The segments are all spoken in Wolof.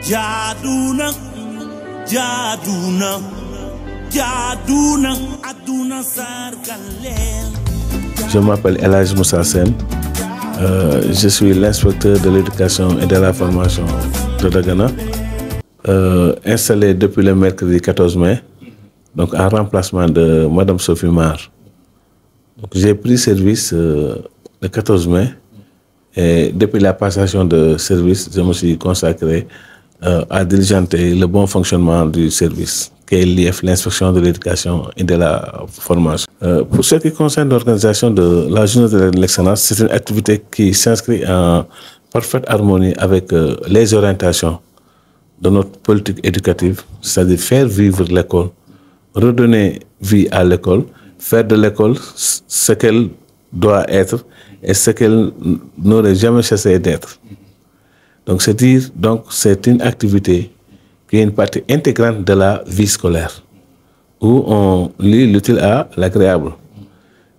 Jaduna, Jaduna, Jaduna, Aduna Sargalel. Je m'appelle Elhadji Moussa Sène. Je suis l'inspecteur de l'éducation et de la formation de Dagana, installé depuis le mercredi 14 mai, donc en remplacement de Madame Sophie Mar. J'ai pris service le 14 mai et depuis la passation de service, je me suis consacré à diligenter le bon fonctionnement du service, qui est l'IF, l'inspection de l'éducation et de la formation. Pour ce qui concerne l'organisation de la journée de l'excellence, c'est une activité qui s'inscrit en parfaite harmonie avec les orientations de notre politique éducative, c'est-à-dire faire vivre l'école, redonner vie à l'école, faire de l'école ce qu'elle doit être et ce qu'elle n'aurait jamais cessé d'être. Donc c'est une activité qui est une partie intégrante de la vie scolaire, où on lie l'utile à l'agréable.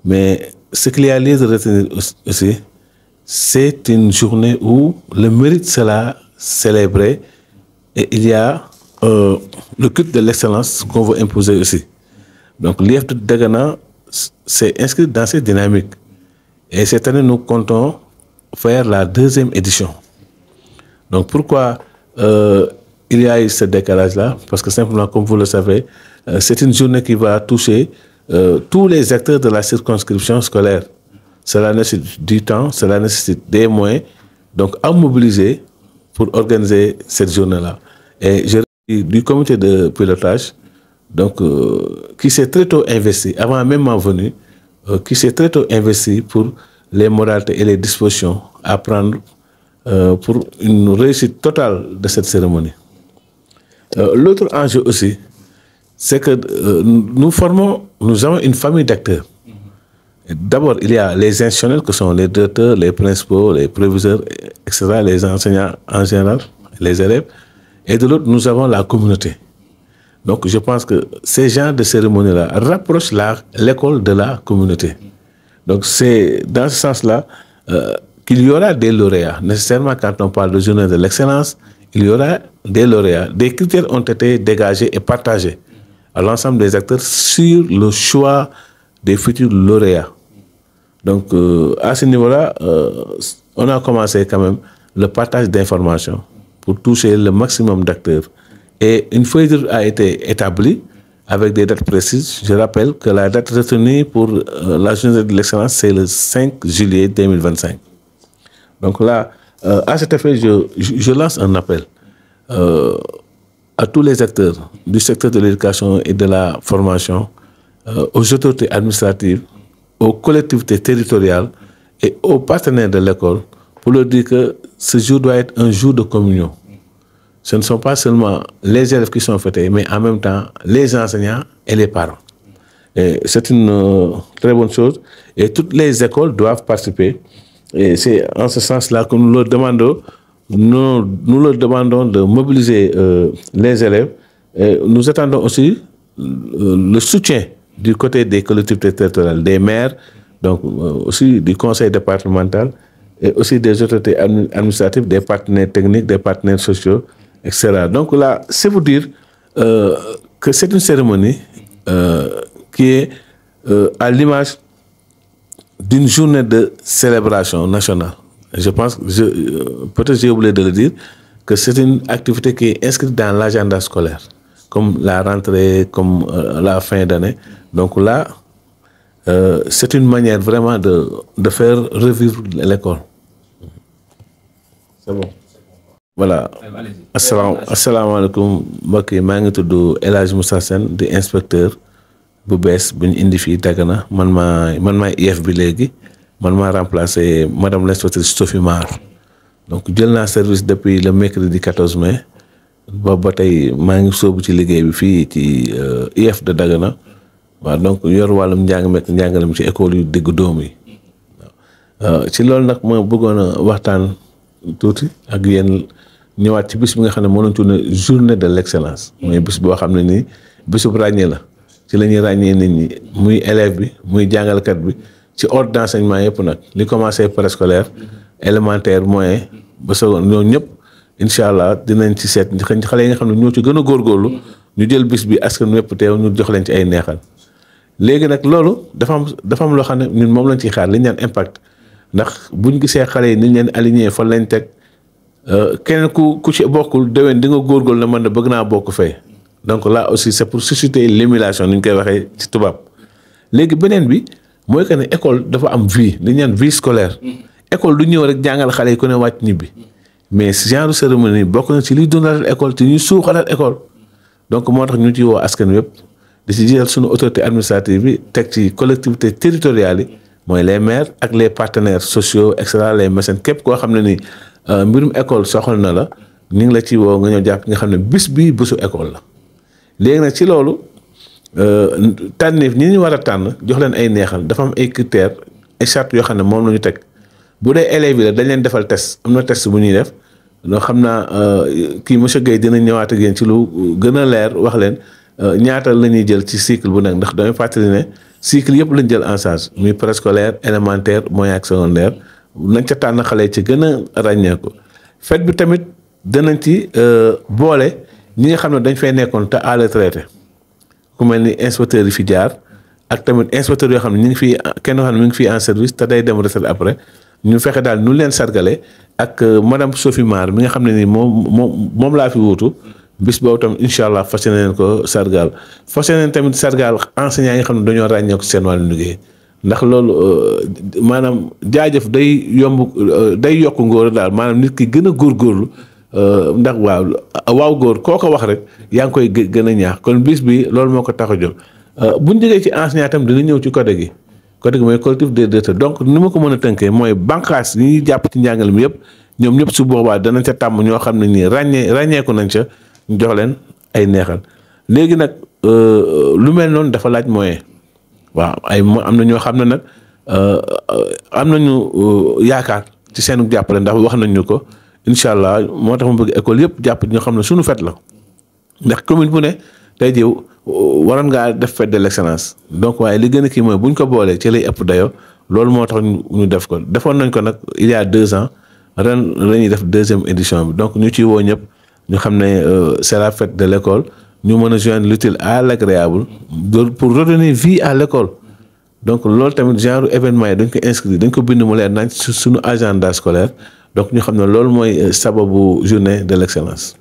Mais ce qu'il y a lieu de retenir aussi, c'est une journée où le mérite sera célébré et il y a le culte de l'excellence qu'on veut imposer aussi. Donc l'IF de Dagana s'est inscrit dans cette dynamique. Et cette année, nous comptons faire la 2e édition. Donc pourquoi il y a eu ce décalage-là? Parce que simplement, comme vous le savez, c'est une journée qui va toucher tous les acteurs de la circonscription scolaire. Cela nécessite du temps, cela nécessite des moyens, donc à mobiliser pour organiser cette journée-là. Et je remercie du comité de pilotage, donc, qui s'est très tôt investi, avant même ma venue, qui s'est très tôt investi pour les modalités et les dispositions à prendre pour une réussite totale de cette cérémonie. L'autre enjeu aussi, c'est que nous avons une famille d'acteurs. D'abord, il y a les institutionnels que sont les directeurs, les principaux, les proviseurs, etc., les enseignants en général, les élèves. Et de l'autre, nous avons la communauté. Donc, je pense que ces genres de cérémonies-là rapprochent l'école de la communauté. Donc, c'est dans ce sens-là qu'il y aura des lauréats. Nécessairement, quand on parle de journée de l'excellence, il y aura des lauréats. Des critères ont été dégagés et partagés à l'ensemble des acteurs sur le choix des futurs lauréats. Donc, à ce niveau-là, on a commencé quand même le partage d'informations pour toucher le maximum d'acteurs. Et une feuille de route a été établie avec des dates précises. Je rappelle que la date retenue pour la journée de l'excellence, c'est le 5 juillet 2025. Donc là, à cet effet, je lance un appel à tous les acteurs du secteur de l'éducation et de la formation, aux autorités administratives, aux collectivités territoriales et aux partenaires de l'école pour leur dire que ce jour doit être un jour de communion. Ce ne sont pas seulement les élèves qui sont fêtés, mais en même temps les enseignants et les parents. C'est une très bonne chose et toutes les écoles doivent participer. Et c'est en ce sens-là que nous leur demandons de mobiliser les élèves. Et nous attendons aussi le soutien du côté des collectivités territoriales, des maires, donc aussi du conseil départemental et aussi des autorités administratives, des partenaires techniques, des partenaires sociaux, etc. Donc là, c'est vous dire que c'est une cérémonie qui est à l'image d'une journée de célébration nationale. Je pense, peut-être j'ai oublié de le dire, que c'est une activité qui est inscrite dans l'agenda scolaire, comme la rentrée, comme la fin d'année. Donc là, c'est une manière vraiment de faire revivre l'école. C'est bon. Voilà. Assalamu alaikum. mbokk yi maa ngi tudd Elhadji Moussa Sène di inspecteur bu bees bu ñu indi fii Dagana man maay IF bi léegi man maa remplacé madame l'inspectrice Sophie Mar. Donc jël naa service depuis le mercredi 14 mai ba tey maa ngi sóobu ci liggéey bi fii ci IF de Dagana waaw donc yor wàllum njàngalem ci école yu diggu doom yi waaw ci loolu nag ma bëggoon a waxtaan tuuti ak yéen ñëwaat ci bis bi nga xam ne moo doon tudd journée de l'excellence mooy bis boo xam ne nii bisub ràññee la ci la ñuy ràññee nit ñi muy élève bi muy jàngalkat bi ci ordre d'enseignement yëpp nag li commencé préscolaire élémentaire moyen ba seconde ñoo ñëpp incha allah dinañ ci seet xale yi nga xam ne ñoo ci gën a góorgóorlu ñu jël bis bi askan wépp teew ñu jox leen ci ay neexal. léegi nag loolu dafa am loo xam ne ñun moom lañ ciy xaar li ñu naan impact ndax buñ gisee xale yi ni ñu leen aligné fan lañ teg keneen ku ci bokkul déwén di nga góorgóorlu ne man de bëgg naa bokk fee donc là aussi c'est pour susciter l'émulation ni ñu koy waxee ci tubaab. léegi beneen bi mooy que ne école dafa am vie li ñu naan vie scolaire école du ñëw rek jàngal xale yi ku ne wàcc ñibbi mais genre cérémonie bokk na ci liy dundal école ci ñuy suuxalal école donc moo tax ñu ci woo askan wépp di ci jël suñu autorité administrative bi teg ci collectivité territoriales yi mooy les maires ak les partenaires sociaux et cetera les mécènes képp koo xam ne ni mbirum école soxal na la ñu ngi la ci woo nga ñëw jàpp nga xam ne bis bii bésu école la. léegi nag ci loolu tànneef ñi ñu war a tànn jox leen ay neexal dafa am ay critères ay chartes yoo xam ne moom la ñu teg bu dee élèves yi la dañ leen defal test am na test bu ñuy def donc xam naa kii monsieur Guèye dina ñëwaat ak yéen ci lu gën a leer wax leen ñaata la ñuy jël ci cycle bu nekk ndax damay fàttali ne cycle yëpp lañ jël en charge muy préscolaire élémentaire moyen ak secondaire nañ ca tànn xale ci gën a ràññeeku. fête bi tamit danañ ci boole ñi nga xam ne dañ fay nekkoon te à la retraite ku mel ni inspecteurs yi fi jaar ak tamit inspecteurs yoo xam ne ñu ngi fii kenn xam ne mu ngi fii en service te day dem retraite après ñu fexe daal nu leen sargale ak madame Sophie Mar mi nga xam ne ni moom laa fi wuutu bis boobu tamit incha allah fas yéene leen ko sargal fas yéene tamit sargal enseignants yi nga xam ne dañoo ràññeeku seen wàllu liggéey ndax loolu maanaam jaajëf day yokk ngóor daal maanaam nit ki gën a góorgóorlu ndax waaw góor koo ko wax rek yaa ngi koy gën a ñaax kon bis bi loolu moo ko tax a jóg buñ jógee ci enseignant tam dina ñëw ci code gi mooy collectif des directeurs donc ni ma ko mën a tënkee mooy bànqaas yi ñuy jàpp ci njàngale mi yëpp ñoom ñëpp su boobaa danañ ca tàmm ñoo xam ne nii ràññeeku nañ ca ñu jox leen ay neexal léegi nag lu mel noonu dafa laaj moyen waaw am na ñoo xam ne nag am nañu yaakaar ci seenu jàppale ndax wax nañ ñu ko incha allah moo tax ma bëgg école yëpp jàpp ñoo xam ne suñu fête la ndax commune bu ne tey jii waroon ngaa def fête de l'excellence donc waaye li gën a kii mooy bu ñu ko boolee ci lay ëpp dayoo loolu moo tax ñu def ko defoon nañ ko nag il y a 2 ans ren la ñuy def 2e édition bi donc ñu ciy woo ñëpp ñu xam ne c'est la fête de l'école ñu mën a joindre l'utile à l'agréable pour redonner vie à l'école donc loolu tamit genre événement yi dañ ko inscrire dañ ko bind mu leer nañ suñu agenda scolaire donc ñu xam ne loolu mooy sababu journée de l'excellence.